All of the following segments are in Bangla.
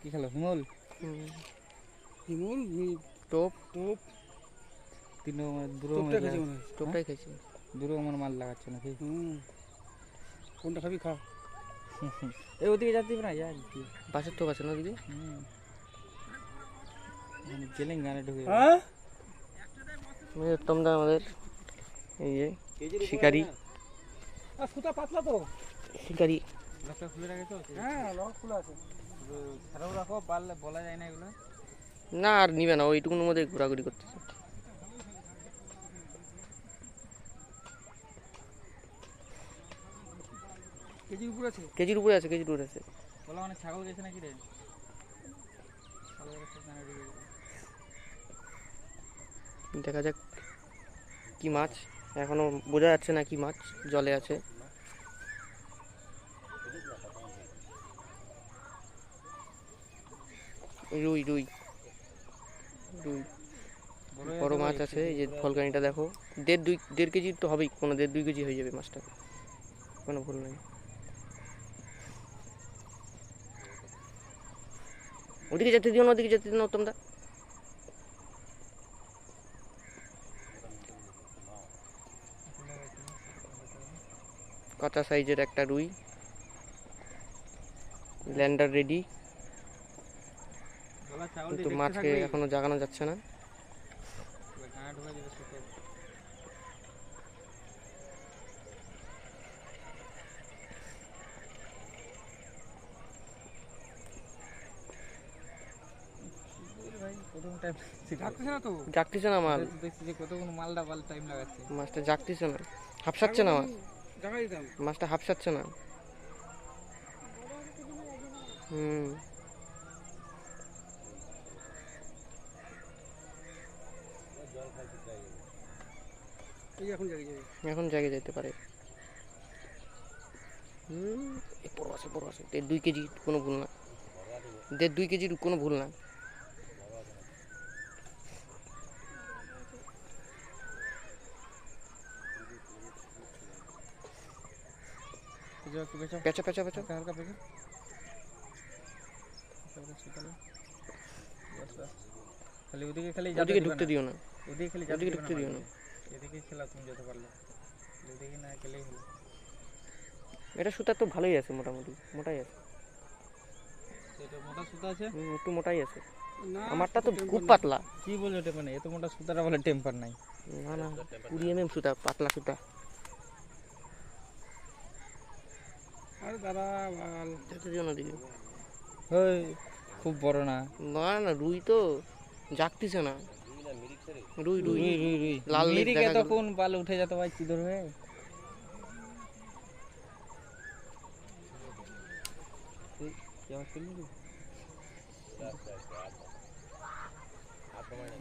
কি খেলো হিমল? হিমল টোপ টোপ তিন টোপটা খেয়েছি মনে হয়। টোপটাই খাইছি। দূরে আমার মাল লাগাচ্ছে নাকি? কোনটা খাবি খা। এই ওদিকে যাচ্ছি না, যা বাসের টোপ আছে না ওদিকে? জেলেন গানে ঢুকে হ্যাঁ উত্তমদা আমাদের এই যে শিকারি সুতা পাতলা তো। শিকারি লকটা খুলে রাখেছো? হ্যাঁ লক খোলা আছে। ছাড়াও রাখো, পারলে বলা যায় না এগুলো। না আর নিবে না, ওইটুকুর মধ্যে ঘোরাঘুরি করতেছে। কেজির উপর আছে? কেজির উপরে আছে, কেজির উপরে আছে। বলা মানে ছাগল গেছে নাকি রে? দেখা যাক কি মাছ, এখনো বোঝা যাচ্ছে না কি মাছ জলে আছে। রুই রুই রুই বড় মাছ আছে। এই যে ফলকানিটা দেখো, দেড় কেজি তো হবেই, কোনো 1.5-2 কেজি হয়ে যাবে মাছটা, কোনো ভুল নেই। ওদিকে যেতে দিও না, ওদিকে যেতে দিও না উত্তমদা। কাঁচা সাইজের একটা রুই, ল্যান্ডার রেডি, কিন্তু মাছকে এখনো জাগানো যাচ্ছে না। জাগতেছে না মাল, মালটা টাইম লাগাচ্ছে, মাছটা জাগতেছে না, হাফসাচ্ছে না মাছ, মাছটা হাফসাচ্ছে না। এখন জায়গায় যেতে পারে। বড় আছে, বড় আছে, 1.5-2 কেজি, কোনো ভুল না, 1.5-2 কেজির কোনো ভুল না। পেঁচা পেঁচা পেঁচা হালকা পেঁচা। খালি ওদিকে খালি ওদিকে ঢুকতে দিও না, ওদিকে খালি ওদিকে ঢুকতে দিও না। এদিকে খেলা তুমি যত পারলে, ওদিকে না খেলেই হলো। এটা সুতা তো ভালোই আছে, মোটামুটি মোটাই আছে। এটা মোটা সুতা আছে, একটু মোটাই আছে। আমারটা তো খুব পাতলা। কি বলে ওটা, মানে এত মোটা সুতাটা বলে টেম্পার নাই। না না, 20 mm সুতা, পাতলা সুতা। আরে দাদা যেতে দিও না দিকে। ওই খুব বড় না। না না, রুই তো জাগতিছে না। রুই রুই রুই রুই রুই লাল লেজ মিরিকে দেখা গেল। তখন পালে উঠে যেত ভাই, চিদর হয়ে।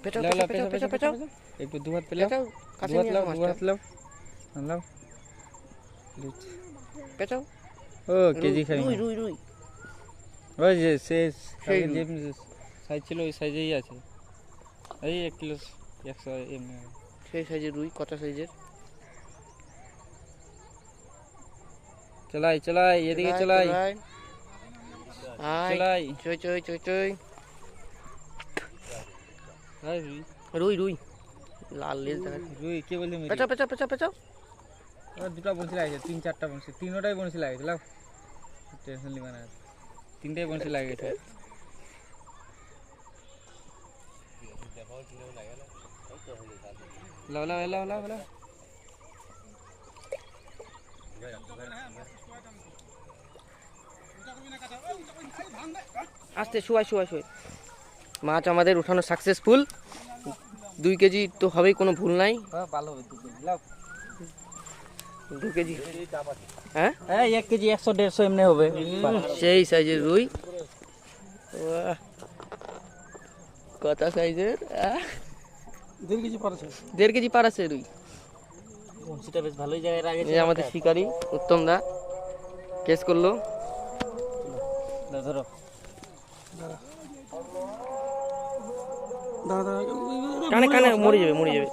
পেঁচাও পেঁচাও পেঁচাও পেঁচাও পেঁচাও একটু দু হাত পেলে, পেঁচাও, কাছে নিয়ে আসো মাছটা। পেঁচাও। ও কেজি খাই রুই রুই রুই ওই যে শেষ সেই যে সাইজ ছিল ওই সাইজেই আছে। এই 1 কিলো 100 এমনি। সেই সাইজের রুই, কত সাইজের। চলাই চলাই, এদিকে চলাই চলাই। চই চই চই চই। রুই রুই লাল লেজ দেখা যাচ্ছে। রুই কে বললি? পেঁচাও পেঁচাও পেঁচাও পেঁচাও। দুটা বনশি লাগেছে, 3-4টা বনশি, তিনটাই বনশি লাগেছে। লাও টেনশন নিবা না, 3টাই বনশি লাগেছে। লাও লাও লাও লাও লাও। আস্তে শুয়াই শুয়াই শুয়াই। মাছ আমাদের উঠানো সাকসেসফুল। 2 কেজি তো হবেই, কোনো ভুল নাই। ভালো হবে 2 কেজি। লাও 2 কেজি, হ্যাঁ হ্যাঁ 1 কেজি 100-150 এমনি হবে। সেই সাইজের রুই, কত সাইজের, 1.5 কেজি পারছে। 1.5 কেজি পার আছে রুই। বনশিটা বেশ ভালোই জায়গায় রাখেছে। এই আমাদের শিকারি উত্তম দা কেস করলো। ধরো দাদা কানে কানে মরে যাবে, মরে যাবে।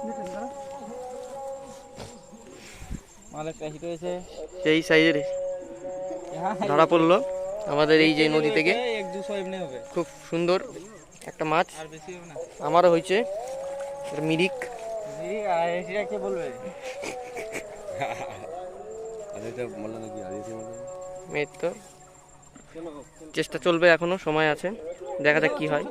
মালের কাশি রয়েছে, সেই সাইজের ধরা পড়লো আমাদের এই যে নদী থেকে এক 200 এমনি হবে, খুব সুন্দর একটা মাছ আর বেশি হবে না। আমারও হয়েছে, এটা মিরিক। আর এটা কে বলবে? এই তো চেষ্টা চলবে, এখনো সময় আছে, দেখা যাক কি হয়।